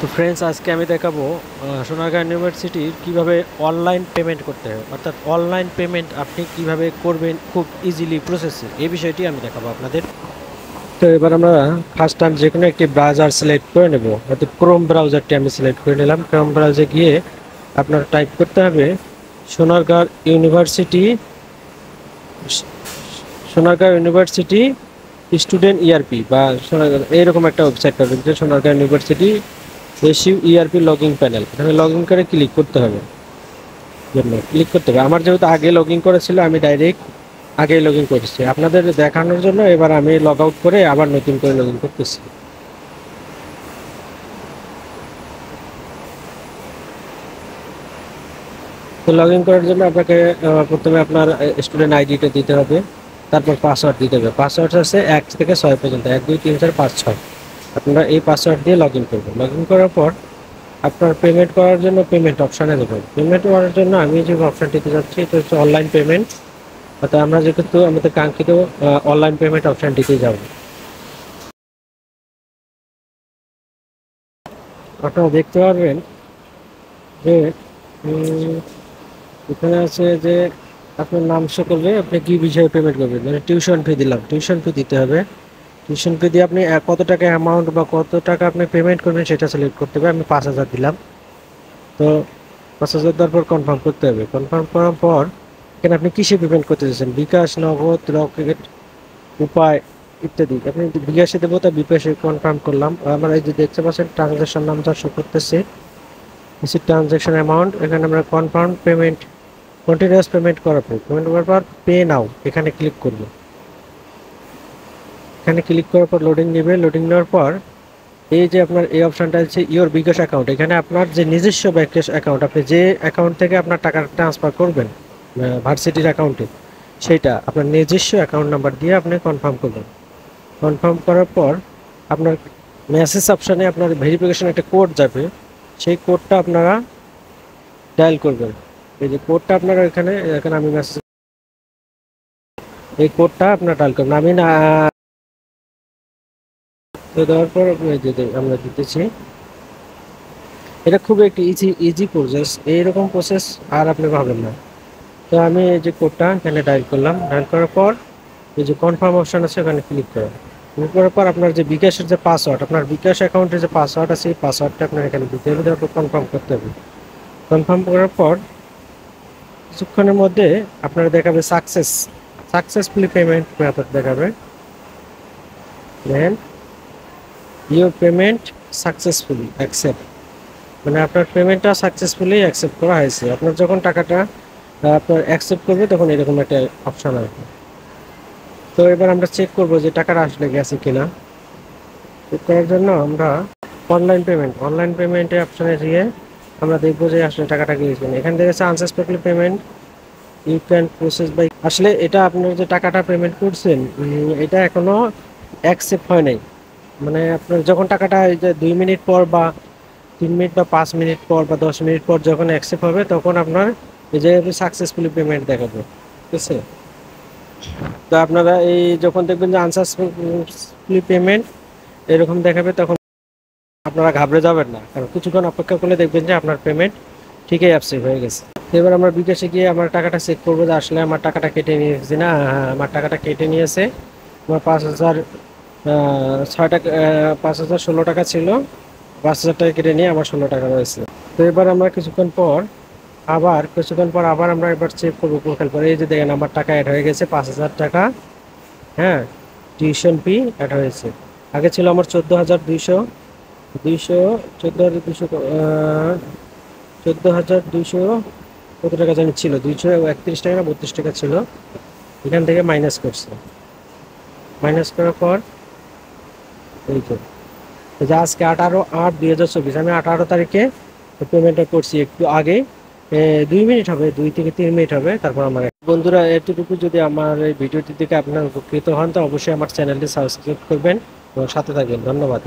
তো ফ্রেন্ডস, আজকে আমি দেখাবো সোনারগাঁ ইউনিভার্সিটির কিভাবে অনলাইন পেমেন্ট করতে হয়, অর্থাৎ অনলাইন পেমেন্ট আপনি কিভাবে করবেন খুব ইজিলি প্রসেসে, এই বিষয়টি আমি দেখাবো আপনাদের। তো এবার আমরা ফার্স্ট টাইম যে কোনো একটি ব্রাউজার সিলেক্ট করে নেব, অর্থাৎ ক্রোম ব্রাউজারটি আমি সিলেক্ট করে নিলাম। ক্রোম ব্রাউজারে গিয়ে আপনার টাইপ করতে হবে Sonargaon university, Sonargaon university student ERP বা সোনারগাঁ এইরকম একটা ওয়েবসাইট পাবেন যে Sonargaon university SU ERP login panel. এখানে লগ ইন করে ক্লিক করতে হবে, ক্লিক করতে হবে। আমার যেহেতু আগে লগ ইন করেছিল, আমি ডাইরেক্ট আগেই লগ ইন করেছি। আপনাদের দেখানোর জন্য এবার আমি লগ আউট করে আবার নতুন করে লগ ইন করতেছি। তো লগ ইন করার জন্য আপনাকে প্রথমে আপনার স্টুডেন্ট আইডিটা দিতে হবে, তারপর পাসওয়ার্ড দিতে হবে। পাসওয়ার্ড আছে 1 থেকে 6 পর্যন্ত, 1 2 3 4 5 6। আপনারা এই পাসওয়ার্ড দিয়ে লগ ইন করবেন। লগ ইন করার পর আপনার পেমেন্ট করার জন্য পেমেন্ট অপশানে দেবেন। পেমেন্ট করার জন্য আমি যে অপশানটিতে যাচ্ছি এটা হচ্ছে অনলাইন পেমেন্ট, অর্থাৎ আমরা যেহেতু আমাদের কাঙ্ক্ষিত অনলাইন পেমেন্ট অপশানটিতে যাব। আপনারা দেখতে পারবেন যে এখানে আছে যে আপনার নাম শো করবে, আপনি কি বিষয়ে পেমেন্ট করবেন। মানে টিউশন ফি দিলাম, টিউশন ফি দিতে হবে। টিউশন ফি দিয়ে আপনি কত টাকা অ্যামাউন্ট বা কত টাকা আপনি পেমেন্ট করবেন সেটা সিলেক্ট করতে হবে। আমি 5,000 দিলাম। তো 5,000 দেওয়ার পর কনফার্ম করতে হবে। কনফার্ম করার পর এখানে আপনি কিসে পেমেন্ট করতে চাইছেন, বিকাশ, নগদ, রকেট, উপায় ইত্যাদি। আপনি বিকাশে দেবো, তা বিকাশে কনফার্ম করলাম। আমরা এই যে দেখতে পাচ্ছেন ট্রানজ্যাকশন নামটা শো করতেছে, ট্রানজ্যাকশন অ্যামাউন্ট। এখানে আমরা কনফার্ম পেমেন্ট, কন্টিনিউয়াস পেমেন্ট করার পর পেমেন্ট করার পর পে নাও এখানে ক্লিক করব। এখানে ক্লিক করার পর লোডিং নেবে। লোডিং নেওয়ার পর এই যে আপনার এই অপশানটা আছে ইওর বিকাশ অ্যাকাউন্ট। এখানে আপনার যে নিজস্ব বিকাশ অ্যাকাউন্ট, আপনি যে অ্যাকাউন্ট থেকে আপনার টাকা ট্রান্সফার করবেন ভার্সিটির অ্যাকাউন্টে, সেইটা আপনার নিজস্ব অ্যাকাউন্ট নাম্বার দিয়ে আপনি কনফার্ম করবেন। কনফার্ম করার পর আপনার মেসেজ অপশানে আপনার ভেরিফিকেশন একটা কোড যাবে, সেই কোডটা আপনারা ডায়াল করবেন। এই যে কোডটা আপনারা এখানে এখানে আমি মেসেজ, এই কোডটা আপনার ডায়াল করবেন। আমি না দেওয়ার পর আমরা দিতেছি। এটা খুব একটি ইজি প্রসেস, এইরকম প্রসেস আর আপনি পাবেন না। তো আমি এই যে কোডটা এখানে ডায়াল করলাম। ডায়াল করার পর এই যে কনফার্ম অপশন আছে ওখানে ক্লিক করেন। ক্লিক করার পর আপনার যে বিকাশের যে পাসওয়ার্ড, আপনার বিকাশ অ্যাকাউন্টের যে পাসওয়ার্ড আছে এই পাসওয়ার্ডটা আপনার এখানে দিতে হবে, তারপর কনফার্ম করতে হবে। কনফার্ম করার পর কিছুক্ষণের মধ্যে আপনার দেখাবে সাকসেসফুলি পেমেন্ট মেথড দেখাবে। দেন ইউর পেমেন্ট সাকসেসফুলি অ্যাকসেপ্ট, মানে আপনার পেমেন্টটা সাকসেসফুলি অ্যাকসেপ্ট করা হয়েছে। আপনার যখন টাকাটা আপনার অ্যাকসেপ্ট করবে তখন এরকম একটা অপশান আসবে। তো এবার আমরা চেক করবো যে টাকাটা আসলে গেছে কিনা। চেক করার জন্য আমরা অনলাইন পেমেন্টে অপশানে গিয়ে আমরা দেখবো যে আসলে টাকাটা গিয়েছে কিনা। এখান থেকে unsuccessfully payment you can process by, আসলে এটা আপনার যে টাকাটা পেমেন্ট করছেন এটা এখনো অ্যাকসেপ্ট হয় নাই। মানে আপনার যখন টাকাটা এই যে 2 মিনিট পর বা 3 মিনিট বা 5 মিনিট পর বা 10 মিনিট পর যখন অ্যাকসেপ্ট হবে তখন আপনার এই যে সাকসেসফুলি পেমেন্ট দেখাবে, ঠিক আছে। তো আপনারা এই যখন দেখবেন যে আনসাকসেসফুলি পেমেন্ট এরকম দেখাবে তখন আপনারা ঘাবড়ে যাবেন না, কারণ কিছুক্ষণ অপেক্ষা করলে দেখবেন যে আপনার পেমেন্ট ঠিকই অ্যাকসেপ্ট হয়ে গেছে। এবার আমরা বিকাশে গিয়ে আমার টাকাটা চেক করবো যে আসলে আমার টাকাটা কেটে নিয়েছে না। হ্যাঁ, আমার টাকাটা কেটে নিয়েছে। আমার 5,006 টাকা, 5,016 টাকা ছিল। 5,000 টাকা কেটে নিয়ে আমার 16 টাকা রয়েছে। তো এবার আমরা কিছুক্ষণ পর আবার আমরা এবার চেক করবো প্রোফাইল করে। এই যে দেখেন আমার টাকা অ্যাড হয়ে গেছে 5,000 টাকা। হ্যাঁ, টিউশন ফি অ্যাড হয়েছে। আগে ছিল আমার 14,200, 14,200 কত টাকা জানি ছিল, 231 টাকা না 32 টাকা ছিল। এখান থেকে মাইনাস করছে। মাইনাস করার পর এই তো যে আজকে 18/8/2024, আমি 18 তারিখে পেমেন্টটা করছি একটু আগে। 2 মিনিট হবে, 2 থেকে 3 মিনিট হবে। তারপর আমার বন্ধুরা এতটুকু যদি আমার এই ভিডিওটি থেকে আপনার উপকৃত হন তো অবশ্যই আমার চ্যানেলটি সাবস্ক্রাইব করবেন এবং সাথে থাকবেন। ধন্যবাদ।